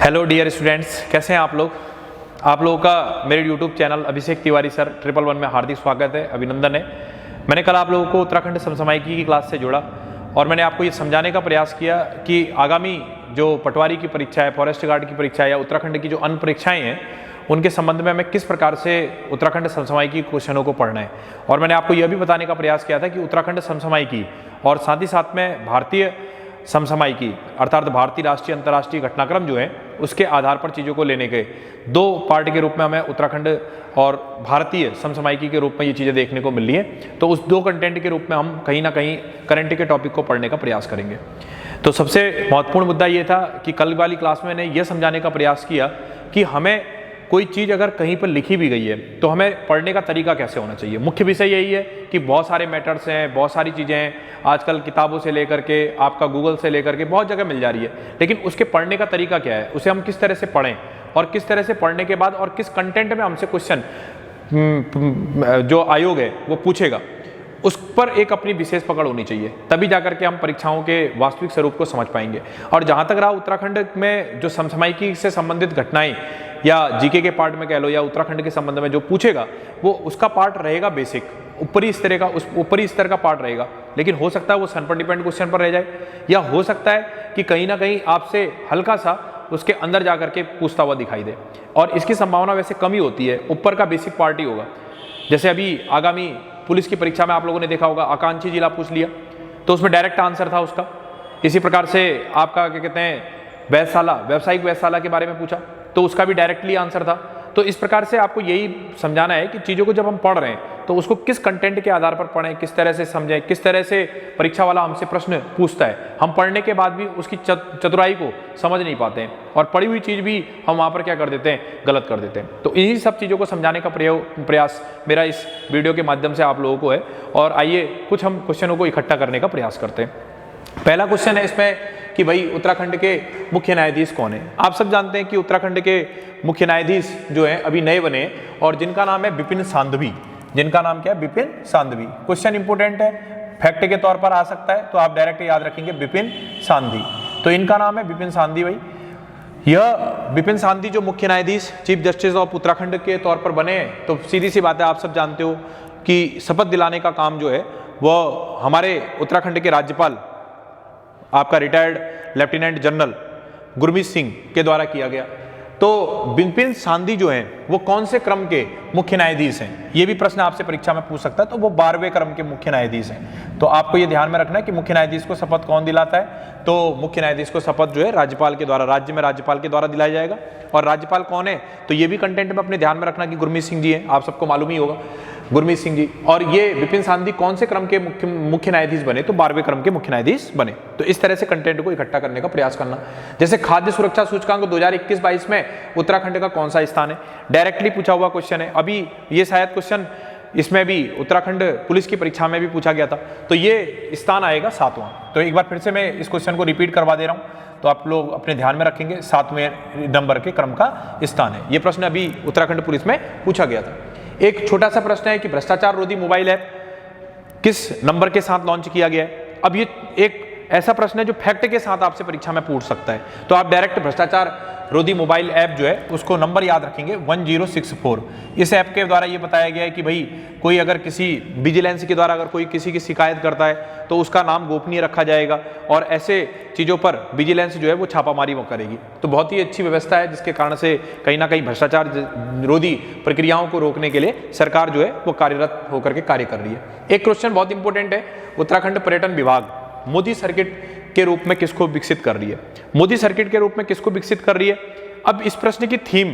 Hello dear students, कैसे हैं आप लोग। आप लोगों का मेरे YouTube channel Abhishek Tiwari sir 111 में हार्दिक स्वागत है, अभिनंदन है। मैंने कल आप लोगों को उत्तराखंड समसामयिकी की क्लास से जोड़ा और मैंने आपको ये समझाने का प्रयास किया कि आगामी जो पटवारी की परीक्षा है, फॉरेस्ट गार्ड की परीक्षा है या उत्तराखंड की जो अन्य परीक्षाएँ हैं उनके संबंध में हमें किस प्रकार से उत्तराखंड समसामयिकी क्वेश्चनों को पढ़ना है। और मैंने आपको यह भी बताने का प्रयास किया था कि उत्तराखंड समसामयिकी और साथ ही साथ में भारतीय समसामयिकी अर्थात भारतीय राष्ट्रीय अंतर्राष्ट्रीय घटनाक्रम जो है उसके आधार पर चीज़ों को लेने के दो पार्ट के रूप में हमें उत्तराखंड और भारतीय समसामयिकी के रूप में ये चीज़ें देखने को मिल रही है। तो उस दो कंटेंट के रूप में हम कहीं ना कहीं करंट के टॉपिक को पढ़ने का प्रयास करेंगे। तो सबसे महत्वपूर्ण मुद्दा ये था कि कल वाली क्लास में मैंने ये समझाने का प्रयास किया कि हमें कोई चीज़ अगर कहीं पर लिखी भी गई है तो हमें पढ़ने का तरीका कैसे होना चाहिए। मुख्य विषय यही है कि बहुत सारे मैटर्स हैं, बहुत सारी चीज़ें हैं, आजकल किताबों से लेकर के आपका गूगल से लेकर के बहुत जगह मिल जा रही है, लेकिन उसके पढ़ने का तरीका क्या है, उसे हम किस तरह से पढ़ें और किस तरह से पढ़ने के बाद और किस कंटेंट में हमसे क्वेश्चन जो आयोग है वो पूछेगा, उस पर एक अपनी विशेष पकड़ होनी चाहिए, तभी जाकर के हम परीक्षाओं के वास्तविक स्वरूप को समझ पाएंगे। और जहाँ तक रहा उत्तराखंड में जो समसामयिकी से संबंधित घटनाएं या जीके के पार्ट में कह लो या उत्तराखंड के संबंध में जो पूछेगा वो उसका पार्ट रहेगा बेसिक, ऊपरी स्तर का पार्ट रहेगा, लेकिन हो सकता है वो सन पर डिपेंड क्वेश्चन पर रह जाए या हो सकता है कि कहीं ना कहीं आपसे हल्का सा उसके अंदर जाकर के पूछता हुआ दिखाई दे, और इसकी संभावना वैसे कम ही होती है, ऊपर का बेसिक पार्ट ही होगा। जैसे अभी आगामी पुलिस की परीक्षा में आप लोगों ने देखा होगा आकांक्षी जिला पूछ लिया तो उसमें डायरेक्ट आंसर था उसका। इसी प्रकार से आपका क्या कहते हैं व्यावसायिक वेधशाला के बारे में पूछा तो उसका भी डायरेक्टली आंसर था। तो इस प्रकार से आपको यही समझाना है कि चीज़ों को जब हम पढ़ रहे हैं तो उसको किस कंटेंट के आधार पर पढ़ें, किस तरह से समझें, किस तरह से परीक्षा वाला हमसे प्रश्न पूछता है। हम पढ़ने के बाद भी उसकी चतुराई को समझ नहीं पाते हैं और पढ़ी हुई चीज़ भी हम वहाँ पर क्या कर देते हैं, गलत कर देते हैं। तो इन्हीं सब चीज़ों को समझाने का प्रयास मेरा इस वीडियो के माध्यम से आप लोगों को है। और आइए कुछ हम क्वेश्चनों को इकट्ठा करने का प्रयास करते हैं। पहला क्वेश्चन है इसमें कि भाई उत्तराखंड के मुख्य न्यायाधीश कौन है। आप सब जानते हैं कि उत्तराखंड के मुख्य न्यायाधीश जो हैं अभी नए बने और जिनका नाम है बिपिन सांघवी। जिनका नाम क्या है? बिपिन सांघवी। क्वेश्चन इंपोर्टेंट है, फैक्ट के तौर पर आ सकता है, तो आप डायरेक्ट याद रखेंगे बिपिन सांघवी। तो इनका नाम है बिपिन सांघवी। भाई यह बिपिन सांघवी जो मुख्य न्यायाधीश चीफ जस्टिस ऑफ उत्तराखंड के तौर पर बने हैं, तो सीधी सी बात है, आप सब जानते हो कि शपथ दिलाने का काम जो है वह हमारे उत्तराखंड के राज्यपाल आपका retired lieutenant general Gurmeet Singh के द्वारा किया गया। तो बिपिन सांघवी जो हैं वो कौन से क्रम के मुख्य न्यायाधीश हैं, ये भी प्रश्न आपसे परीक्षा में पूछ सकता है। तो वो 12वें क्रम के मुख्य न्यायाधीश हैं। तो आपको ये ध्यान में रखना है कि मुख्य न्यायाधीश को शपथ कौन दिलाता है। तो मुख्य न्यायाधीश को शपथ जो है राज्यपाल के द्वारा, राज्य में राज्यपाल के द्वारा दिलाया जाएगा। और राज्यपाल कौन है तो ये भी कंटेंट में अपने ध्यान में रखना कि गुरमीत सिंह जी हैं, आप सबको मालूम ही होगा गुरमीत सिंह जी। और ये बिपिन सांघवी कौन से क्रम के मुख्य न्यायाधीश बने, तो 12वें क्रम के मुख्य न्यायाधीश बने। तो इस तरह से कंटेंट को इकट्ठा करने का प्रयास करना। जैसे खाद्य सुरक्षा सूचकांक 2021-22 में उत्तराखंड का कौन सा स्थान है, डायरेक्टली पूछा हुआ क्वेश्चन है। अभी ये शायद क्वेश्चन इसमें भी उत्तराखंड पुलिस की परीक्षा में भी पूछा गया था। तो ये स्थान आएगा 7वां। तो एक बार फिर से मैं इस क्वेश्चन को रिपीट करवा दे रहा हूं, तो आप लोग अपने ध्यान में रखेंगे 7वें नंबर के क्रम का स्थान है। ये प्रश्न अभी उत्तराखंड पुलिस में पूछा गया था। एक छोटा सा प्रश्न है कि भ्रष्टाचार रोधी मोबाइल ऐप किस नंबर के साथ लॉन्च किया गया है। अब ये एक ऐसा प्रश्न है जो फैक्ट के साथ आपसे परीक्षा में पूछ सकता है। तो आप डायरेक्ट भ्रष्टाचार रोधी मोबाइल ऐप जो है उसको नंबर याद रखेंगे 1064। इस ऐप के द्वारा ये बताया गया है कि भाई कोई अगर किसी विजिलेंस के द्वारा अगर कोई किसी की शिकायत करता है तो उसका नाम गोपनीय रखा जाएगा और ऐसे चीज़ों पर विजिलेंस जो है वो छापामारी वो करेगी। तो बहुत ही अच्छी व्यवस्था है जिसके कारण से कहीं ना कहीं भ्रष्टाचार रोधी प्रक्रियाओं को रोकने के लिए सरकार जो है वो कार्यरत होकर के कार्य कर रही है। एक क्वेश्चन बहुत इंपॉर्टेंट है, उत्तराखंड पर्यटन विभाग मोदी सर्किट के रूप में किसको विकसित कर रही है। मोदी सर्किट के रूप में किसको विकसित कर रही है। अब इस प्रश्न की थीम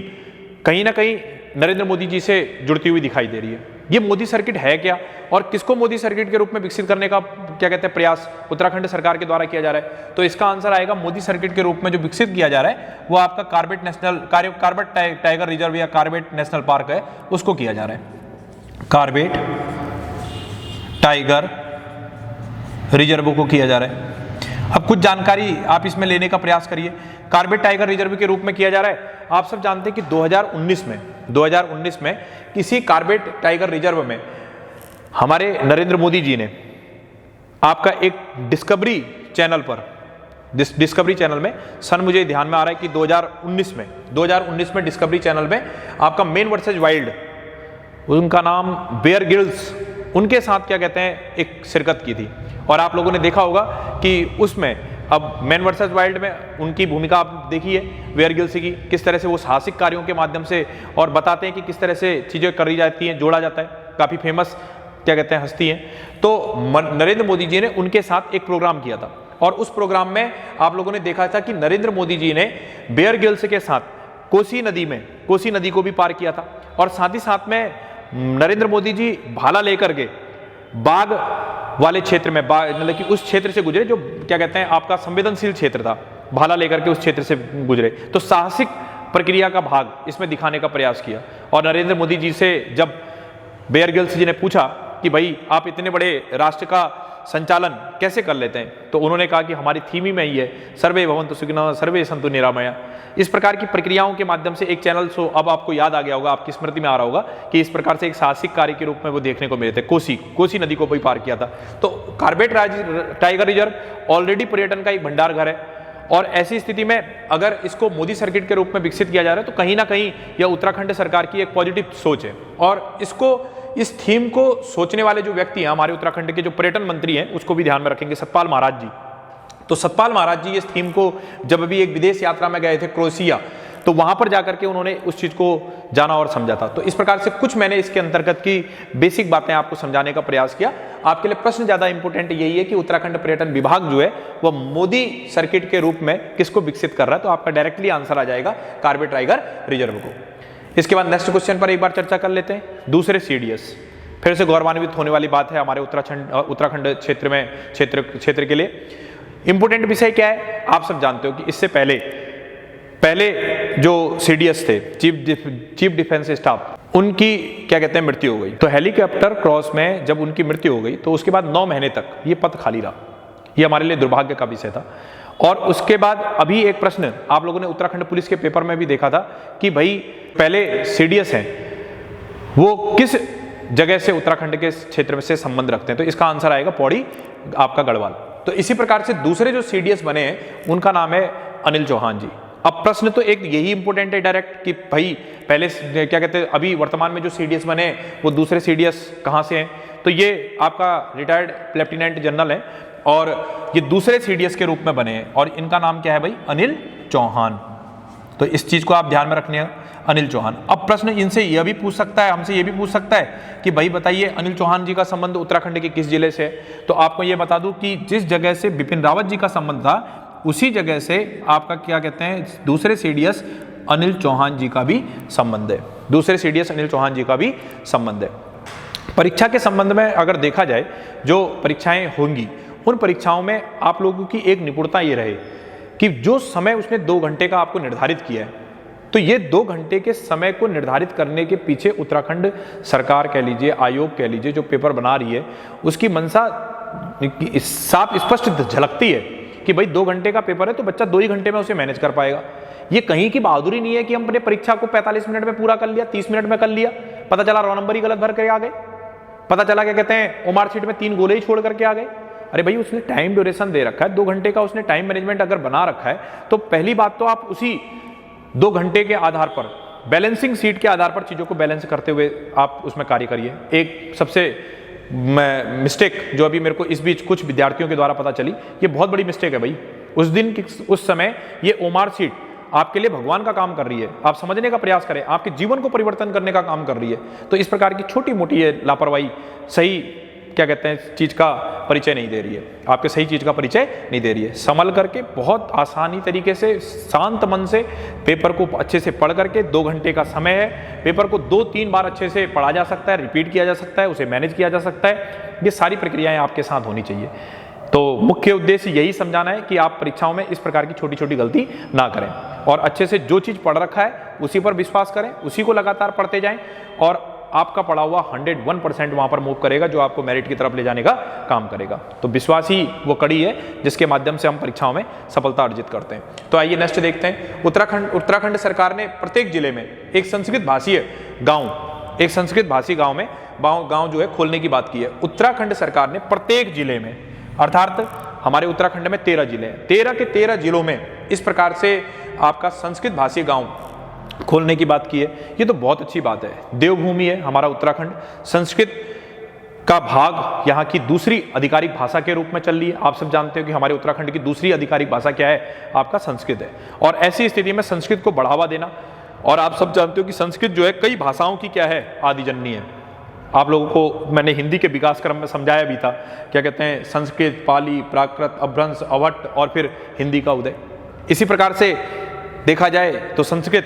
कहीं ना कहीं नरेंद्र मोदी जी से जुड़ती हुई दिखाई दे रही है। ये मोदी सर्किट है क्या और किसको मोदी सर्किट के रूप में विकसित करने का क्या कहते हैं प्रयास उत्तराखंड सरकार के द्वारा किया जा रहा है। तो इसका आंसर आएगा मोदी सर्किट के रूप में जो विकसित किया जा रहा है वो आपका कार्बेट टाइगर रिजर्व या कार्बेट नेशनल पार्क है उसको किया जा रहा है। कार्बेट टाइगर रिजर्व को किया जा रहा है। अब कुछ जानकारी आप इसमें लेने का प्रयास करिए। कार्बेट टाइगर रिजर्व के रूप में किया जा रहा है। आप सब जानते हैं कि 2019 में किसी कार्बेट टाइगर रिजर्व में हमारे नरेंद्र मोदी जी ने आपका एक डिस्कवरी चैनल पर डिस्कवरी चैनल में, सन मुझे ध्यान में आ रहा है कि 2019 में डिस्कवरी चैनल में आपका मैन वर्सेस वाइल्ड, उनका नाम बेयर गिल्स, उनके साथ क्या कहते हैं एक शिरकत की थी। और आप लोगों ने देखा होगा कि उसमें अब मैन वर्सेस वाइल्ड में उनकी भूमिका आप देखिए बेयर गिल्स की, किस तरह से वो साहसिक कार्यों के माध्यम से और बताते हैं कि किस तरह से चीज़ें करी जाती हैं, जोड़ा जाता है, काफ़ी फेमस क्या कहते हैं हस्ती हैं। तो नरेंद्र मोदी जी ने उनके साथ एक प्रोग्राम किया था और उस प्रोग्राम में आप लोगों ने देखा था कि नरेंद्र मोदी जी ने बेयर गिल्स के साथ कोसी नदी को भी पार किया था और साथ ही साथ में नरेंद्र मोदी जी भाला लेकर के बाघ वाले क्षेत्र में, मतलब कि उस क्षेत्र से गुजरे जो क्या कहते हैं आपका संवेदनशील क्षेत्र था, भाला लेकर के उस क्षेत्र से गुजरे। तो साहसिक प्रक्रिया का भाग इसमें दिखाने का प्रयास किया। और नरेंद्र मोदी जी से जब बेयर गिल्स जी ने पूछा कि भाई आप इतने बड़े राष्ट्र का संचालन कैसे कर लेते हैं, तो उन्होंने कहा कि हमारी थीम ही में ही है, सर्वे भवन्तु सुखिनः सर्वे सन्तु निरामया। इस प्रकार की प्रक्रियाओं के माध्यम से एक चैनल शो, अब आपको याद आ गया होगा, आपकी स्मृति में आ रहा होगा कि इस प्रकार से एक साहसिक कार्य के रूप में वो देखने को मिले थे। कोसी नदी को भी पार किया था। तो कॉर्बेट टाइगर रिजर्व ऑलरेडी पर्यटन का एक भंडार घर है और ऐसी स्थिति में अगर इसको मोदी सर्किट के रूप में विकसित किया जा रहा है तो कहीं ना कहीं यह उत्तराखंड सरकार की एक पॉजिटिव सोच है। और इस थीम को सोचने वाले जो व्यक्ति हैं, हमारे उत्तराखंड के जो पर्यटन मंत्री हैं, उसको भी ध्यान में रखेंगे, सतपाल महाराज जी। तो सतपाल महाराज जी इस थीम को जब अभी एक विदेश यात्रा में गए थे क्रोएशिया, तो वहां पर जाकर के उन्होंने उस चीज को जाना और समझा था। तो इस प्रकार से कुछ मैंने इसके अंतर्गत की बेसिक बातें आपको समझाने का प्रयास किया। आपके लिए प्रश्न ज्यादा इंपॉर्टेंट यही है कि उत्तराखंड पर्यटन विभाग जो है वह मोदी सर्किट के रूप में किसको विकसित कर रहा है, तो आपका डायरेक्टली आंसर आ जाएगा कॉर्बेट टाइगर रिजर्व को। इसके बाद नेक्स्ट क्वेश्चन पर एक बार चर्चा कर लेते हैं। दूसरे CDS, फिर से गौरवान्वित होने वाली बात है हमारे उत्तराखंड क्षेत्र के लिए। इंपोर्टेंट विषय क्या है, आप सब जानते हो कि इससे पहले जो CDS थे, चीफ डिफेंस स्टाफ, उनकी क्या कहते हैं मृत्यु हो गई। तो हेलीकॉप्टर क्रॉस में जब उनकी मृत्यु हो गई तो उसके बाद 9 महीने तक ये पद खाली रहा। ये हमारे लिए दुर्भाग्य का विषय था। और उसके बाद अभी एक प्रश्न आप लोगों ने उत्तराखंड पुलिस के पेपर में भी देखा था कि भाई पहले CDS हैं वो किस जगह से उत्तराखंड के क्षेत्र में से संबंध रखते हैं, तो इसका आंसर आएगा पौड़ी आपका गढ़वाल। तो इसी प्रकार से दूसरे जो CDS बने हैं उनका नाम है अनिल चौहान जी। अब प्रश्न तो एक यही इंपॉर्टेंट है डायरेक्ट कि भाई पहले क्या कहते हैं, अभी वर्तमान में जो CDS बने वो दूसरे CDS कहाँ से हैं, तो ये आपका रिटायर्ड लेफ्टिनेंट जनरल है और ये दूसरे CDS के रूप में बने हैं और इनका नाम क्या है भाई, अनिल चौहान। तो इस चीज को आप ध्यान में रखने हैं, अनिल चौहान। अब प्रश्न इनसे यह भी पूछ सकता है, हमसे यह भी पूछ सकता है कि भाई बताइए अनिल चौहान जी का संबंध उत्तराखंड के किस जिले से है। तो आपको यह बता दूं कि जिस जगह से बिपिन रावत जी का संबंध था उसी जगह से आपका क्या कहते हैं दूसरे CDS अनिल चौहान जी का भी संबंध है। दूसरे CDS अनिल चौहान जी का भी संबंध है। परीक्षा के संबंध में अगर देखा जाए, जो परीक्षाएं होंगी उन परीक्षाओं में आप लोगों की एक निपुणता ये रहे कि जो समय उसने 2 घंटे का आपको निर्धारित किया है, तो ये 2 घंटे के समय को निर्धारित करने के पीछे उत्तराखंड सरकार कह लीजिए, आयोग कह लीजिए, जो पेपर बना रही है उसकी मंशा साफ स्पष्ट झलकती है कि भाई 2 घंटे का पेपर है तो बच्चा 2 ही घंटे में उसे मैनेज कर पाएगा। ये कहीं की बहादुरी नहीं है कि हम अपने परीक्षा को 45 मिनट में पूरा कर लिया, 30 मिनट में कर लिया, पता चला रॉ नंबर ही गलत भर के आ गए, पता चला क्या कहते हैं ओमार शीट में 3 गोले ही छोड़ करके आ गए। अरे भाई उसने टाइम ड्यूरेशन दे रखा है, 2 घंटे का उसने टाइम मैनेजमेंट अगर बना रखा है तो पहली बात तो आप उसी 2 घंटे के आधार पर, बैलेंसिंग सीट के आधार पर चीजों को बैलेंस करते हुए आप उसमें कार्य करिए। एक सबसे मिस्टेक जो अभी मेरे को इस बीच कुछ विद्यार्थियों के द्वारा पता चली, ये बहुत बड़ी मिस्टेक है भाई। उस समय ये ओमार शीट आपके लिए भगवान का काम कर रही है, आप समझने का प्रयास करें, आपके जीवन को परिवर्तन करने का काम कर रही है। तो इस प्रकार की छोटी मोटी ये लापरवाही सही क्या कहते हैं चीज का परिचय नहीं दे रही है, आपके सही चीज का परिचय नहीं दे रही है। संभल करके बहुत आसानी तरीके से शांत मन से पेपर को अच्छे से पढ़ करके, 2 घंटे का समय है, पेपर को 2-3 बार अच्छे से पढ़ा जा सकता है, रिपीट किया जा सकता है, उसे मैनेज किया जा सकता है। ये सारी प्रक्रियाएं आपके साथ होनी चाहिए। तो मुख्य उद्देश्य यही समझाना है कि आप परीक्षाओं में इस प्रकार की छोटी छोटी गलती ना करें और अच्छे से जो चीज पढ़ रखा है उसी पर विश्वास करें, उसी को लगातार पढ़ते जाएं और आपका पढ़ा हुआ 101% वहां पर मूव करेगा, जो आपको मेरिट की तरफ ले जाने का काम करेगा। तो विश्वास ही वो कड़ी है जिसके माध्यम से हम परीक्षाओं में सफलता अर्जित करते हैं। तो आइए नेक्स्ट देखते हैं। उत्तराखंड सरकार ने प्रत्येक जिले में एक संस्कृत भाषी गांव जो है खोलने की बात की है। उत्तराखंड सरकार ने प्रत्येक जिले में, अर्थात हमारे उत्तराखंड में 13 जिले हैं। 13 के 13 जिलों में इस प्रकार से आपका संस्कृत भाषी गांव खोलने की बात की है, ये तो बहुत अच्छी बात है। देवभूमि है हमारा उत्तराखंड, संस्कृत का भाग यहाँ की दूसरी आधिकारिक भाषा के रूप में चल रही है। आप सब जानते हो कि हमारे उत्तराखंड की दूसरी आधिकारिक भाषा क्या है, आपका संस्कृत है। और ऐसी स्थिति में संस्कृत को बढ़ावा देना, और आप सब जानते हो कि संस्कृत जो है कई भाषाओं की क्या है, आदिजननी है। आप लोगों को मैंने हिंदी के विकास क्रम में समझाया भी था, क्या कहते हैं, संस्कृत, पाली, प्राकृत, अभ्रंश, अवट और फिर हिंदी का उदय। इसी प्रकार से देखा जाए तो संस्कृत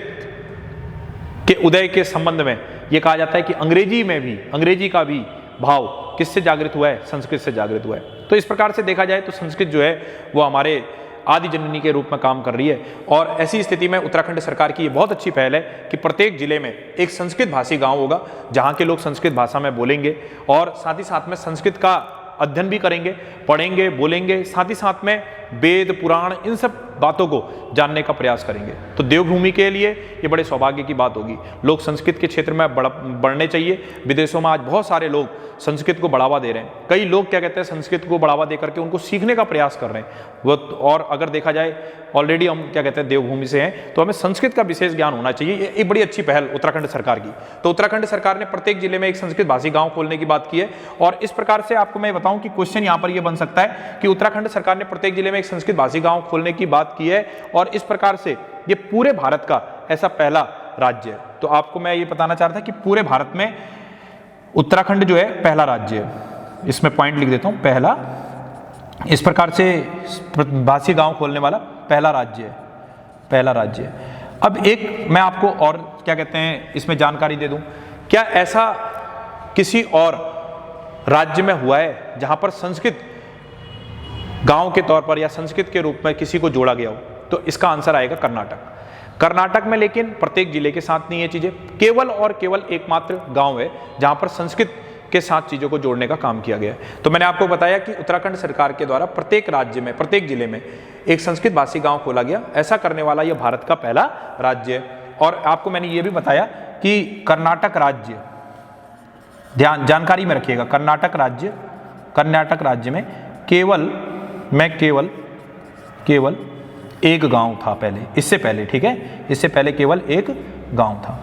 के उदय के संबंध में यह कहा जाता है कि अंग्रेजी में भी, अंग्रेजी का भी भाव किससे जागृत हुआ है, संस्कृत से जागृत हुआ है। तो इस प्रकार से देखा जाए तो संस्कृत जो है वो हमारे आदि जननी के रूप में काम कर रही है। और ऐसी स्थिति में उत्तराखंड सरकार की ये बहुत अच्छी पहल है कि प्रत्येक जिले में एक संस्कृत भाषी गांव होगा, जहां के लोग संस्कृत भाषा में बोलेंगे और साथ ही साथ में संस्कृत का अध्ययन भी करेंगे, पढ़ेंगे, बोलेंगे, साथ ही साथ में वेद, पुराण, इन सब बातों को जानने का प्रयास करेंगे। तो देवभूमि के लिए ये बड़े सौभाग्य की बात होगी। लोग संस्कृत के क्षेत्र में बढ़ने चाहिए। विदेशों में आज बहुत सारे लोग संस्कृत को बढ़ावा दे रहे हैं। कई लोग क्या कहते हैं, संस्कृत को बढ़ावा दे करके उनको सीखने का प्रयास कर रहे हैं वो। और अगर देखा जाए ऑलरेडी हम क्या कहते हैं देवभूमि से हैं, तो हमें संस्कृत का विशेष ज्ञान होना चाहिए। ये एक बड़ी अच्छी पहल उत्तराखंड सरकार की। तो उत्तराखंड सरकार ने प्रत्येक जिले में एक संस्कृत भाषी गांव खोलने की बात की है। और इस प्रकार से आपको मैं बताऊं कि क्वेश्चन यहाँ पर ये बन सकता है कि उत्तराखंड सरकार ने प्रत्येक जिले में एक संस्कृत भाषी गांव खोलने की बात की है, और इस प्रकार से ये पूरे भारत का ऐसा पहला राज्य है। तो आपको मैं ये बताना चाह रहा था कि पूरे भारत में उत्तराखंड जो है पहला राज्य है। इसमें पॉइंट लिख देता हूं, पहला, इस प्रकार से भाषी गांव खोलने वाला पहला राज्य है, पहला राज्य है। अब एक मैं आपको और क्या कहते हैं इसमें जानकारी दे दूं, क्या ऐसा किसी और राज्य में हुआ है जहां पर संस्कृत गांव के तौर पर या संस्कृत के रूप में किसी को जोड़ा गया हो? तो इसका आंसर आएगा कर्नाटक। कर्नाटक में लेकिन प्रत्येक जिले के साथ नहीं है चीजें, केवल और केवल एकमात्र गांव है जहां पर संस्कृत के साथ चीजों को जोड़ने का काम किया गया है। तो मैंने आपको बताया कि उत्तराखंड सरकार के द्वारा प्रत्येक राज्य में, प्रत्येक जिले में एक संस्कृत भाषी गांव खोला गया। ऐसा करने वाला यह भारत का पहला राज्य है। और आपको मैंने ये भी बताया कि कर्नाटक राज्य, ध्यान जानकारी में रखिएगा, कर्नाटक राज्य में केवल एक गांव था पहले, इससे पहले, ठीक है, इससे पहले केवल एक गांव था,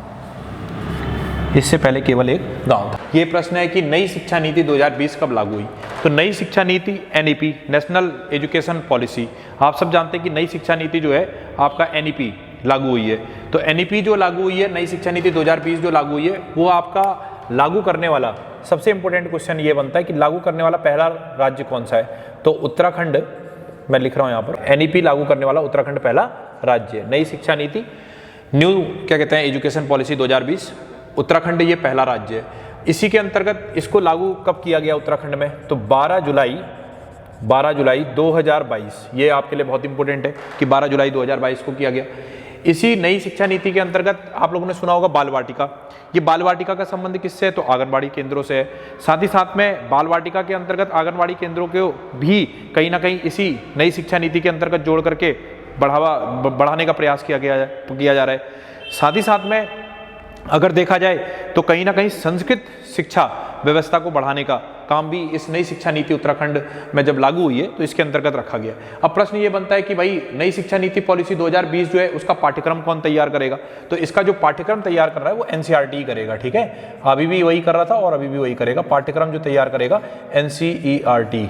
इससे पहले केवल एक गांव था। ये प्रश्न है कि नई शिक्षा नीति 2020 कब लागू हुई? तो नई शिक्षा नीति एनईपी, नेशनल एजुकेशन पॉलिसी, आप सब जानते हैं कि नई शिक्षा नीति जो है आपका एनईपी लागू हुई है। तो एनईपी जो लागू हुई है, नई शिक्षा नीति 2020 जो लागू हुई है, वो आपका लागू करने वाला सबसे इंपॉर्टेंट क्वेश्चन ये बनता है कि लागू करने वाला पहला राज्य कौन सा है? तो उत्तराखंड, मैं लिख रहा हूं यहां पर, एनईपी लागू करने वाला उत्तराखंड पहला राज्य है। नई शिक्षा नीति, न्यू क्या कहते हैं एजुकेशन पॉलिसी 2020, उत्तराखंड ये पहला राज्य है। इसी के अंतर्गत इसको लागू कब किया गया उत्तराखंड में? तो 12 जुलाई 2022। ये आपके लिए बहुत इंपॉर्टेंट है कि 12 जुलाई 2022 को किया गया। इसी नई शिक्षा नीति के अंतर्गत आप लोगों ने सुना होगा बाल वाटिका। ये बाल वाटिका का संबंध किससे है? तो आंगनबाड़ी केंद्रों से है। साथ ही साथ में बाल वाटिका के अंतर्गत आंगनबाड़ी केंद्रों को भी कहीं ना कहीं इसी नई शिक्षा नीति के अंतर्गत जोड़ करके बढ़ाने का प्रयास किया जा रहा है। साथ ही साथ में अगर देखा जाए तो कहीं ना कहीं संस्कृत शिक्षा व्यवस्था को बढ़ाने का काम भी इस नई शिक्षा नीति उत्तराखंड में जब लागू हुई है तो इसके अंतर्गत रखा गया। अब प्रश्न ये बनता है कि भाई नई शिक्षा नीति पॉलिसी 2020 जो है उसका पाठ्यक्रम कौन तैयार करेगा? तो इसका जो पाठ्यक्रम तैयार कर रहा है वो एनसीईआरटी करेगा, ठीक है। अभी भी वही कर रहा था और अभी भी वही करेगा। पाठ्यक्रम जो तैयार करेगा एनसीईआरटी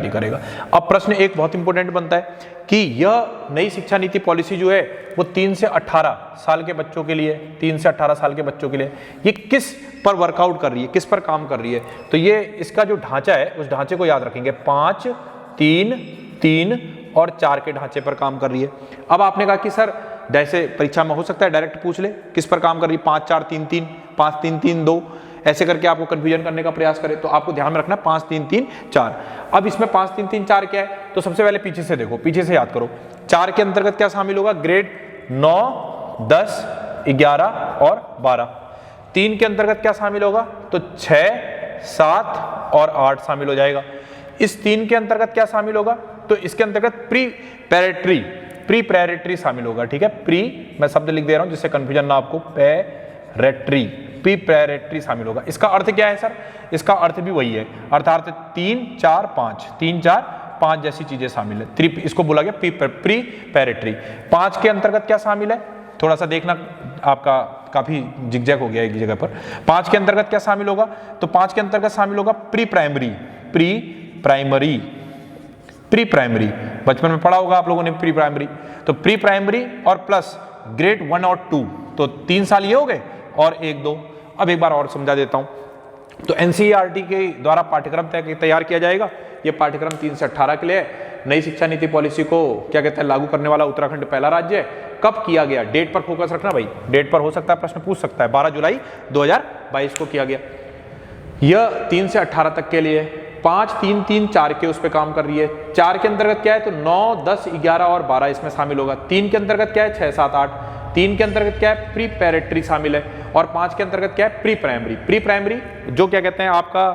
करेगा। अब प्रश्न एक बहुत इंपॉर्टेंट बनता है कि यह नई शिक्षा नीति पॉलिसी जो है वो 3 से 18 साल के बच्चों के लिए, 3 से 18 साल के बच्चों के लिए ये किस पर वर्कआउट कर रही है, किस पर काम कर रही है? तो ये इसका जो ढांचा है उस ढांचे को याद रखेंगे, 5, 3, 3 और 4 के ढांचे पर काम कर रही है। अब आपने कहा कि सर जैसे परीक्षा में हो सकता है डायरेक्ट पूछ ले किस पर काम कर रही है, 5, 4, 3, 3, 5, 3, 3, 2, ऐसे करके आपको कंफ्यूजन करने का प्रयास करें। तो आपको ध्यान में रखना 5, 3, 3, 4। अब इसमें 5, 3, 3, 4 क्या है? तो सबसे पहले पीछे से देखो, पीछे से याद करो। 4 के अंतर्गत क्या शामिल होगा? ग्रेड 9, 10, 11 और 12। 3 के अंतर्गत क्या शामिल होगा? तो 6, 7 और 8 शामिल हो जाएगा। इस 3 के अंतर्गत क्या शामिल होगा? तो इसके अंतर्गत प्री पैरेटरी शामिल होगा, ठीक है। प्री, मैं शब्द लिख दे रहा हूं जिससे कंफ्यूजन ना आपको, पैरेटरी, प्रिपरेटरी शामिल होगा। इसका अर्थ क्या है सर? इसका अर्थ भी वही है, अर्थात 3, 4, 5 जैसी चीजें शामिल है। इसको बोला गया प्रिपरेटरी। 5 के अंतर्गत क्या शामिल है, थोड़ा सा देखना, आपका काफी जिगजैग हो गया एक जगह पर। 5 के अंतर्गत क्या शामिल होगा? तो 5 के अंतर्गत शामिल होगा प्री प्राइमरी। बचपन में पढ़ा होगा आप लोगों ने प्री प्राइमरी। तो प्री प्राइमरी और प्लस ग्रेड 1 और 2, तो 3 साल ये हो गए और 1, 2। अब एक बार और समझा देता हूं। तो एनसीईआरटी के द्वारा पाठ्यक्रम तैयार किया जाएगा। ये पाठ्यक्रम 3 से 18 के लिए है। नई शिक्षा नीति पॉलिसी को क्या कहते हैं, लागू करने वाला उत्तराखंड पहला राज्य है। कब किया गया? डेट पर फोकस रखना भाई, डेट पर हो सकता है प्रश्न पूछ सकता है। 12 जुलाई 2022 को किया गया। यह 3 से 18 तक के लिए। 5, 3, 3, 4 के उस पर काम कर रही है। 4 के अंतर्गत क्या है? तो 9, 10, 11 और 12 इसमें शामिल होगा। 3 के अंतर्गत क्या है? 6, 7, 8। 3 के अंतर्गत क्या है? प्रिपरेटरी शामिल है। और 5 के अंतर्गत क्या है? प्री प्राइमरी जो क्या कहते हैं आपका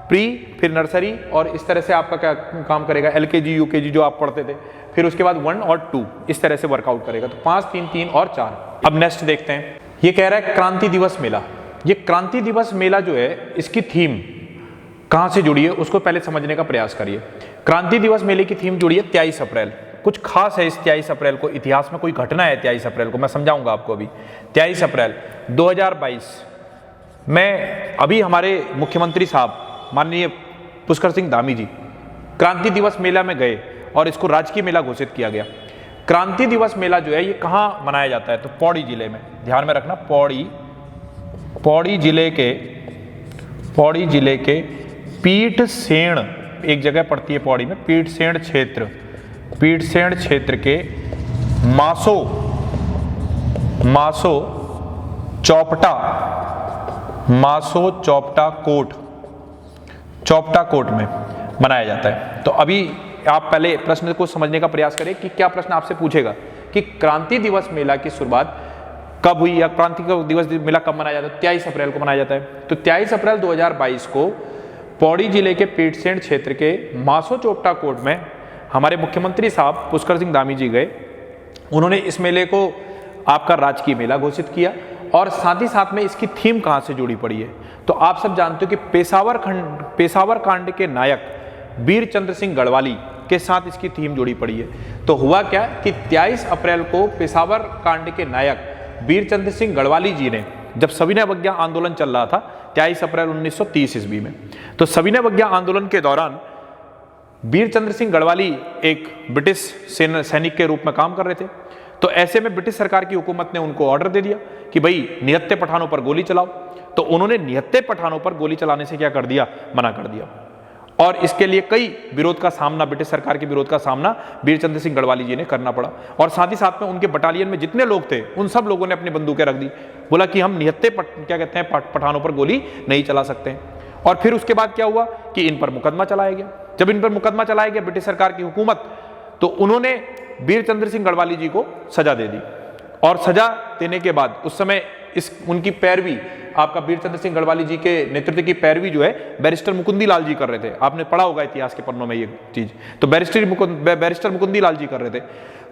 प्री, फिर नर्सरी, और इस तरह से आपका क्या काम करेगा, एलकेजी यूकेजी जो आप पढ़ते थे, फिर उसके बाद 1 और 2, इस तरह से वर्कआउट करेगा। तो 5, 3, 3 और 4। अब नेक्स्ट देखते हैं। ये कह रहा है क्रांति दिवस मेला। ये क्रांति दिवस मेला जो है, इसकी थीम कहां से जुड़ी है उसको पहले समझने का प्रयास करिए। क्रांति दिवस मेले की थीम जुड़ी है 23 अप्रैल। कुछ खास है इस 23 अप्रैल को, इतिहास में कोई घटना है 23 अप्रैल को, मैं समझाऊंगा आपको अभी। 23 अप्रैल 2022 में अभी हमारे मुख्यमंत्री साहब माननीय पुष्कर सिंह धामी जी क्रांति दिवस मेला में गए और इसको राजकीय मेला घोषित किया गया। क्रांति दिवस मेला जो है ये कहाँ मनाया जाता है? तो पौड़ी जिले में, ध्यान में रखना, पौड़ी जिले के पीठसेन, एक जगह पड़ती है पौड़ी में, पीठसेन क्षेत्र के मासो चौपटा कोट में मनाया जाता है। तो अभी आप पहले प्रश्न को समझने का प्रयास करें कि क्या प्रश्न आपसे पूछेगा कि क्रांति दिवस मेला की शुरुआत कब हुई या क्रांति दिवस मेला कब मनाया जाता है? 23 अप्रैल को मनाया जाता है। तो 23 अप्रैल 2022 को पौड़ी जिले के पीठसेन क्षेत्र के मासो चौपटा कोट में हमारे मुख्यमंत्री साहब पुष्कर सिंह धामी जी गए। उन्होंने इस मेले को आपका राजकीय मेला घोषित किया और साथ ही साथ में इसकी थीम कहां से जुड़ी पड़ी है? तो आप सब जानते हो कि पेशावर कांड के नायक वीर चंद्र सिंह गढ़वाली के साथ इसकी थीम जुड़ी पड़ी है। तो हुआ क्या कि 23 अप्रैल को पेशावर कांड के नायक वीर चंद्र सिंह गढ़वाली जी ने, जब सविनय अवज्ञा आंदोलन चल रहा था 23 अप्रैल 1930 ईस्वी में, तो सविनय अवज्ञा आंदोलन के दौरान वीर चंद्र सिंह गढ़वाली एक ब्रिटिश सैनिक के रूप में काम कर रहे थे। तो ऐसे में ब्रिटिश सरकार की हुकूमत ने उनको ऑर्डर दे दिया कि भाई निहत्थे पठानों पर गोली चलाओ। तो उन्होंने निहत्थे पठानों पर गोली चलाने से क्या कर दिया? मना कर दिया। और इसके लिए कई विरोध का सामना, ब्रिटिश सरकार के विरोध का सामना वीर चंद्र सिंह गढ़वाली जी ने करना पड़ा। और साथ ही साथ में उनके बटालियन में जितने लोग थे उन सब लोगों ने अपनी बंदूकें रख दी, बोला कि हम निहत्थे क्या कहते हैं पठानों पर गोली नहीं चला सकते हैं। और फिर उसके बाद क्या हुआ कि इन पर मुकदमा चलाया गया। जब इन पर मुकदमा चलाया गया ब्रिटिश सरकार की हुकूमत, तो उन्होंने वीर चंद्र सिंह गढ़वाली जी को सजा दे दी। और सजा देने के बाद उस समय उनकी पैरवी, आपका वीर चंद्र सिंह गढ़वाली जी के नेतृत्व की पैरवी जो है बैरिस्टर मुकुंदी लाल जी कर रहे थे। आपने पढ़ा होगा इतिहास के पन्नों में ये चीज। तो बैरिस्टर मुकुंदी लाल जी कर रहे थे।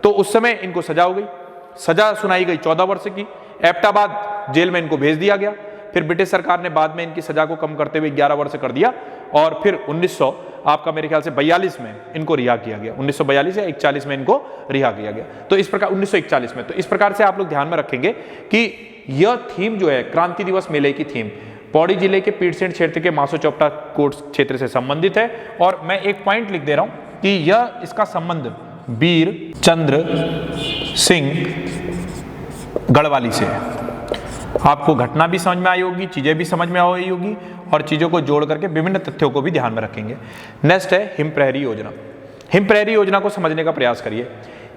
तो उस समय इनको सजा हो गई, सजा सुनाई गई 14 वर्ष की। एबटाबाद जेल में इनको भेज दिया गया। फिर ब्रिटिश सरकार ने बाद में इनकी सजा को कम करते हुए 11 वर्ष कर दिया और फिर 1900 आपका मेरे ख्याल से 42 में इनको रिहा किया गया। 1942 या 41 में इनको रिहा किया गया। तो इस प्रकार 1941 में। तो इस प्रकार से आप लोग ध्यान में रखेंगे कि यह थीम जो है क्रांति दिवस मेले की थीम पौड़ी जिले के पीठसेन क्षेत्र के मासो चौपटा कोट क्षेत्र से संबंधित है। और मैं एक पॉइंट लिख दे रहा हूं कि यह इसका संबंध वीर चंद्र सिंह गढ़वाली से है। आपको घटना भी समझ में आई होगी, चीजें भी समझ में आई होगी और चीजों को जोड़ करके विभिन्न तथ्यों को भी ध्यान में रखेंगे। नेक्स्ट है हिम प्रहरी योजना। हिम प्रहरी योजना को समझने का प्रयास करिए।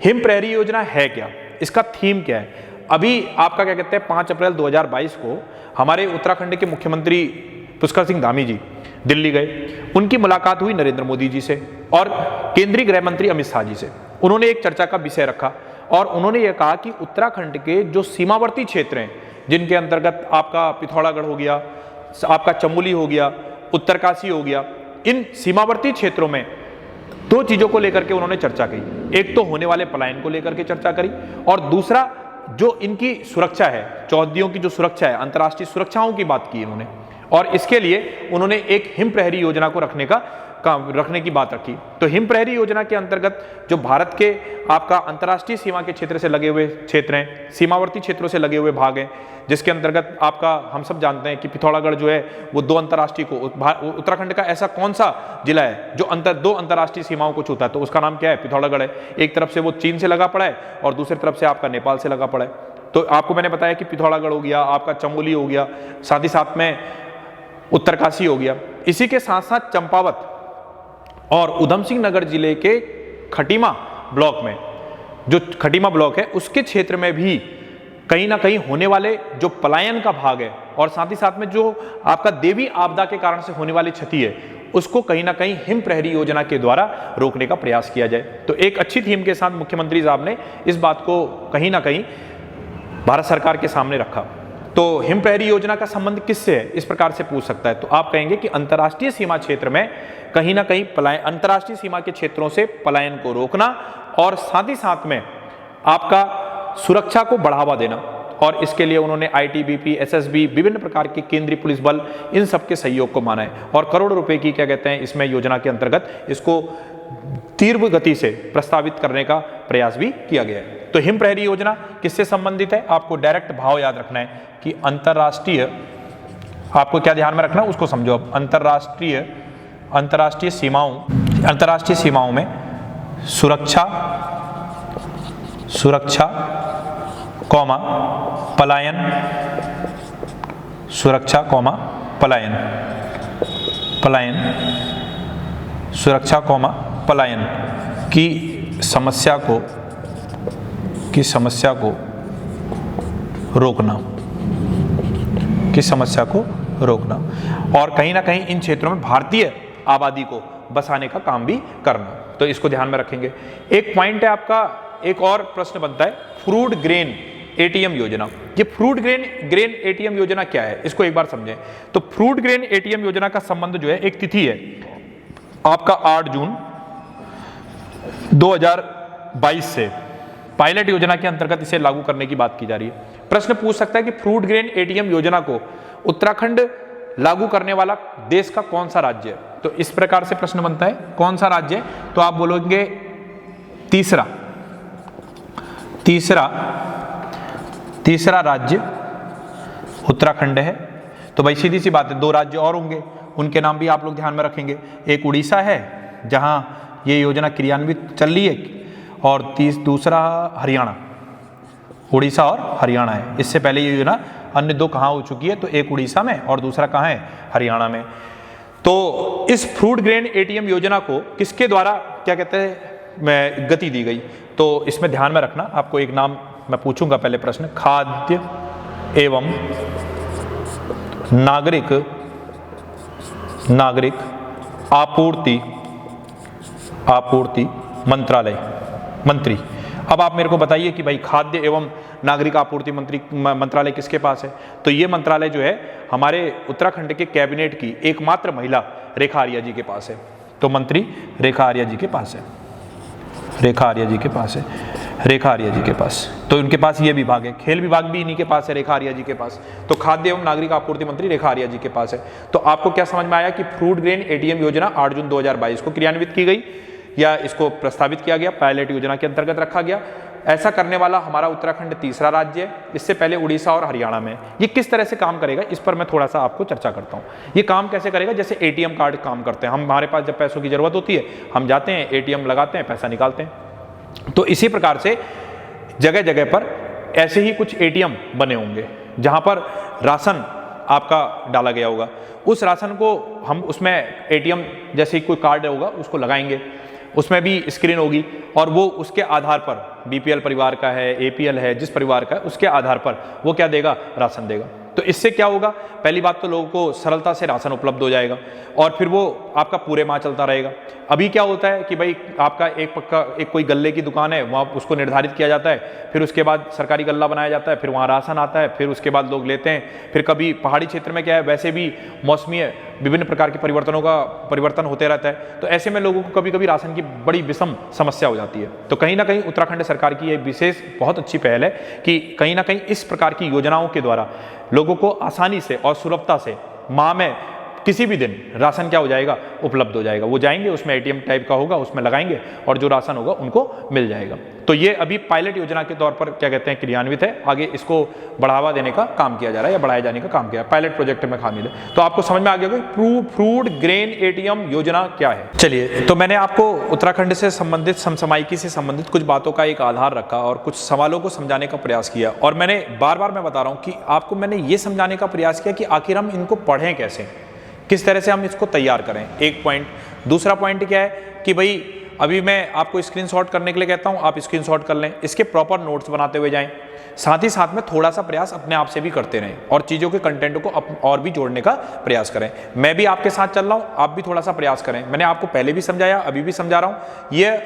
हिम प्रहरी योजना है क्या? इसका थीम क्या है? अभी आपका क्या कहते हैं 5 अप्रैल 2022 को हमारे उत्तराखंड के मुख्यमंत्री पुष्कर सिंह धामी जी दिल्ली गए। उनकी मुलाकात हुई नरेंद्र मोदी जी से और केंद्रीय गृह मंत्री अमित शाह जी से। उन्होंने एक चर्चा का विषय रखा और उन्होंने ये कहा कि उत्तराखंड के जो सीमावर्ती क्षेत्र हैं, जिनके अंतर्गत आपका पिथौरागढ़ हो गया, आपका चमोली हो गया, उत्तरकाशी हो गया, इन सीमावर्ती क्षेत्रों में 2 चीजों को लेकर के उन्होंने चर्चा की। एक तो होने वाले पलायन को लेकर के चर्चा करी और दूसरा जो इनकी सुरक्षा है, चौहद्दियों की जो सुरक्षा है, अंतर्राष्ट्रीय सुरक्षाओं की बात की इन्होंने, और इसके लिए उन्होंने एक हिम प्रहरी योजना को रखने की बात रखी। तो हिम प्रहरी योजना के अंतर्गत जो भारत के आपका अंतर्राष्ट्रीय सीमा के क्षेत्र से लगे हुए क्षेत्र हैं, सीमावर्ती क्षेत्रों से लगे हुए भाग हैं, जिसके अंतर्गत आपका हम सब जानते हैं कि पिथौरागढ़ जो है वो दो अंतर्राष्ट्रीय को, उत्तराखंड का ऐसा कौन सा जिला है जो दो अंतर्राष्ट्रीय सीमाओं को छूता है, तो उसका नाम क्या है, पिथौरागढ़ है। एक तरफ से वो चीन से लगा पड़ा है और दूसरी तरफ से आपका नेपाल से लगा पड़ा है। तो आपको मैंने बताया कि पिथौरागढ़ हो गया, आपका चमोली हो गया, साथ ही साथ में उत्तरकाशी हो गया। इसी के साथ साथ चंपावत और उधम सिंह नगर जिले के खटीमा ब्लॉक में, जो खटीमा ब्लॉक है उसके क्षेत्र में भी कहीं ना कहीं होने वाले जो पलायन का भाग है और साथ ही साथ में जो आपका देवी आपदा के कारण से होने वाली क्षति है, उसको कहीं ना कहीं हिम प्रहरी योजना के द्वारा रोकने का प्रयास किया जाए। तो एक अच्छी थीम के साथ मुख्यमंत्री साहब ने इस बात को कहीं ना कहीं भारत सरकार के सामने रखा। तो हिम प्रहरी योजना का संबंध किससे है, इस प्रकार से पूछ सकता है। तो आप कहेंगे कि अंतर्राष्ट्रीय सीमा क्षेत्र में कहीं ना कहीं पलायन, अंतर्राष्ट्रीय सीमा के क्षेत्रों से पलायन को रोकना और साथ ही साथ में आपका सुरक्षा को बढ़ावा देना, और इसके लिए उन्होंने आईटीबीपी, एसएसबी, विभिन्न प्रकार के केंद्रीय पुलिस बल, इन सबके सहयोग को माना है और करोड़ों रुपए की क्या कहते हैं इसमें योजना के अंतर्गत इसको तीव्र गति से प्रस्तावित करने का प्रयास भी किया गया है। तो हिम प्रहरी योजना किससे संबंधित है, आपको डायरेक्ट भाव याद रखना है कि अंतर्राष्ट्रीय, आपको क्या ध्यान में रखना है उसको समझो। अब अंतर्राष्ट्रीय सीमाओं में सुरक्षा कौमा पलायन, सुरक्षा कौमा सुरक्षा कौमा पलायन की समस्या को रोकना और कहीं ना कहीं इन क्षेत्रों में भारतीय आबादी को बसाने का काम भी करना। तो इसको ध्यान में रखेंगे। एक पॉइंट है आपका, एक और प्रश्न बनता है, फ्रूट ग्रेन एटीएम योजना। ये फ्रूट ग्रेन एटीएम योजना क्या है, इसको एक बार समझें। तो फ्रूट ग्रेन एटीएम योजना का संबंध जो है, एक तिथि है आपका 8 जून 2022 से पायलट योजना के अंतर्गत इसे लागू करने की बात की जा रही है। प्रश्न पूछ सकता है कि फ्रूट ग्रेन एटीएम योजना को उत्तराखंड लागू करने वाला देश का कौन सा राज्य है। तो इस प्रकार से प्रश्न बनता है, कौन सा राज्य है, तो आप बोलोगे तीसरा राज्य उत्तराखंड है। तो भाई सीधी सी बात है, दो राज्य और होंगे, उनके नाम भी आप लोग ध्यान में रखेंगे। एक उड़ीसा है जहां ये योजना क्रियान्वित चल रही है, और दूसरा हरियाणा, उड़ीसा और हरियाणा है। इससे पहले ये योजना अन्य दो कहाँ हो चुकी है, तो एक उड़ीसा में और दूसरा कहाँ है, हरियाणा में। तो इस फ्रूट ग्रेन एटीएम योजना को किसके द्वारा क्या कहते हैं गति दी गई, तो इसमें ध्यान में रखना। आपको एक नाम मैं पूछूंगा पहले प्रश्न, खाद्य एवं नागरिक आपूर्ति मंत्री। अब आप मेरे को बताइए कि भाई खाद्य एवं नागरिक आपूर्ति मंत्रालय किसके पास है, तो ये मंत्रालय जो है हमारे उत्तराखंड के कैबिनेट की एकमात्र महिला रेखा आर्या जी के पास है। तो मंत्री रेखा आर्या जी के पास है। तो उनके पास ये विभाग है, खेल विभाग भी इन्हीं के पास है, रेखा आर्या जी के पास। तो खाद्य एवं नागरिक आपूर्ति मंत्री रेखा आर्या जी के पास है। तो आपको क्या समझ में आया कि फ्रूट ग्रेन एटीएम योजना 8 जून 2022 को क्रियान्वित की गई या इसको प्रस्तावित किया गया, पायलट योजना के अंतर्गत रखा गया। ऐसा करने वाला हमारा उत्तराखंड तीसरा राज्य है, इससे पहले उड़ीसा और हरियाणा में। ये किस तरह से काम करेगा, इस पर मैं थोड़ा सा आपको चर्चा करता हूँ। ये काम कैसे करेगा, जैसे एटीएम कार्ड काम करते हैं। हमारे पास जब पैसों की जरूरत होती है, हम जाते हैं एटीएम लगाते हैं, पैसा निकालते हैं। तो इसी प्रकार से जगह जगह पर ऐसे ही कुछ एटीएम बने होंगे जहां पर राशन आपका डाला गया होगा। उस राशन को हम उसमें एटीएम जैसे कोई कार्ड होगा उसको लगाएंगे, उसमें भी स्क्रीन होगी और वो उसके आधार पर, बीपीएल परिवार का है, एपीएल है, जिस परिवार का है उसके आधार पर वो क्या देगा, राशन देगा। तो इससे क्या होगा, पहली बात तो लोगों को सरलता से राशन उपलब्ध हो जाएगा और फिर वो आपका पूरे माह चलता रहेगा। अभी क्या होता है कि भाई आपका एक कोई गल्ले की दुकान है, वहाँ उसको निर्धारित किया जाता है, फिर उसके बाद सरकारी गल्ला बनाया जाता है, फिर वहाँ राशन आता है, फिर उसके बाद लोग लेते हैं। फिर कभी पहाड़ी क्षेत्र में क्या है, वैसे भी मौसमी विभिन्न प्रकार के परिवर्तन होते रहता है। तो ऐसे में लोगों को कभी कभी राशन की बड़ी विषम समस्या हो जाती है। तो कहीं ना कहीं उत्तराखंड सरकार की ये विशेष बहुत अच्छी पहल है कि कहीं ना कहीं इस प्रकार की योजनाओं के द्वारा लोगों को आसानी से और सुलभता से माह में किसी भी दिन राशन क्या हो जाएगा, उपलब्ध हो जाएगा। वो जाएंगे, उसमें ATM टाइप का होगा, उसमें लगाएंगे और जो राशन होगा उनको मिल जाएगा। तो ये अभी पायलट योजना के तौर पर क्या कहते हैं क्रियान्वित है। आगे इसको बढ़ावा देने का काम किया जा रहा है या बढ़ाए जाने का काम किया है, पायलट प्रोजेक्ट में शामिल है। तो आपको समझ में आ गया कि फ्रूट ग्रेन ATM योजना क्या है। चलिए, तो मैंने आपको उत्तराखंड से संबंधित, समसामयिकी से संबंधित कुछ बातों का एक आधार रखा और कुछ सवालों को समझाने का प्रयास किया। और मैंने बार बार मैं बता रहा हूँ कि आपको मैंने ये समझाने का प्रयास किया कि आखिर हम इनको पढ़ें कैसे, किस तरह से हम इसको तैयार करें, एक पॉइंट। दूसरा पॉइंट क्या है कि भाई अभी मैं आपको स्क्रीनशॉट करने के लिए कहता हूं, आप स्क्रीनशॉट कर लें, इसके प्रॉपर नोट्स बनाते हुए जाएं। साथ ही साथ में थोड़ा सा प्रयास अपने आप से भी करते रहें और चीज़ों के कंटेंट को और भी जोड़ने का प्रयास करें। मैं भी आपके साथ चल रहा हूं, आप भी थोड़ा सा प्रयास करें। मैंने आपको पहले भी समझाया, अभी भी समझा रहा हूं, ये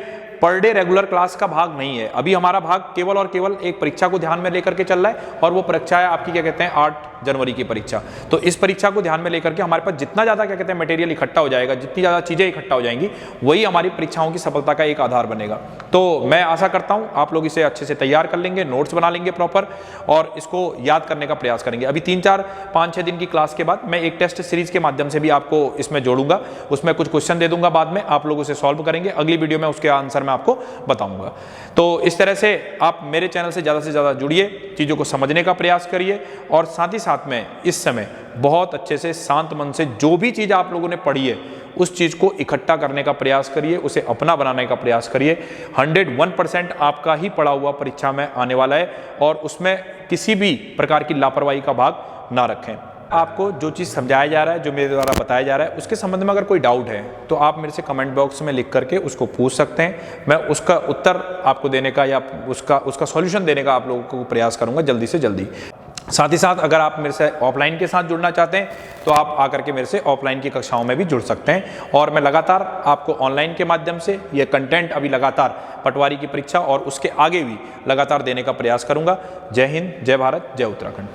पर डे रेगुलर क्लास का भाग नहीं है। अभी हमारा भाग केवल और केवल एक परीक्षा को ध्यान में लेकर के चल रहा है और वो परीक्षा है आपकी क्या कहते हैं 8 जनवरी की परीक्षा। तो इस परीक्षा को ध्यान में लेकर के हमारे पास जितना ज़्यादा क्या कहते हैं मटेरियल इकट्ठा हो जाएगा, जितनी ज़्यादा चीज़ें इकट्ठा हो जाएंगी, वही हमारी परीक्षाओं की सफलता का एक आधार बनेगा। तो मैं आशा करता हूँ आप लोग इसे अच्छे से तैयार कर लेंगे, नोट्स बना लेंगे प्रॉपर और इसको याद करने का प्रयास करेंगे। अभी 3, 4, 5, 6 दिन की क्लास के बाद मैं एक टेस्ट सीरीज के माध्यम से भी आपको इसमें जोड़ूंगा, उसमें कुछ क्वेश्चन दे दूंगा, बाद में आप लोग उसे सॉल्व करेंगे। अगली वीडियो में उसके आंसर मैं आपको बताऊंगा। तो इस तरह से आप मेरे चैनल से ज़्यादा जुड़िए, चीज़ों को समझने का प्रयास करिए और साथ ही साथ में इस समय बहुत अच्छे से शांत मन से जो भी चीज़ आप लोगों ने पढ़ी है उस चीज़ को इकट्ठा करने का प्रयास करिए, उसे अपना बनाने का प्रयास करिए। 101% आपका ही पढ़ा हुआ परीक्षा में आने वाला है और उसमें किसी भी प्रकार की लापरवाही का भाग ना रखें। आपको जो चीज़ समझाया जा रहा है, जो मेरे द्वारा बताया जा रहा है, उसके संबंध में अगर कोई डाउट है तो आप मेरे से कमेंट बॉक्स में लिख करके उसको पूछ सकते हैं। मैं उसका उत्तर आपको देने का या उसका सॉल्यूशन देने का आप लोगों को प्रयास करूंगा जल्दी से जल्दी। साथ ही साथ अगर आप मेरे से ऑफलाइन के साथ जुड़ना चाहते हैं तो आप आकर के मेरे से ऑफलाइन की कक्षाओं में भी जुड़ सकते हैं और मैं लगातार आपको ऑनलाइन के माध्यम से ये कंटेंट अभी लगातार पटवारी की परीक्षा और उसके आगे भी लगातार देने का प्रयास करूंगा। जय हिंद, जय भारत, जय उत्तराखंड।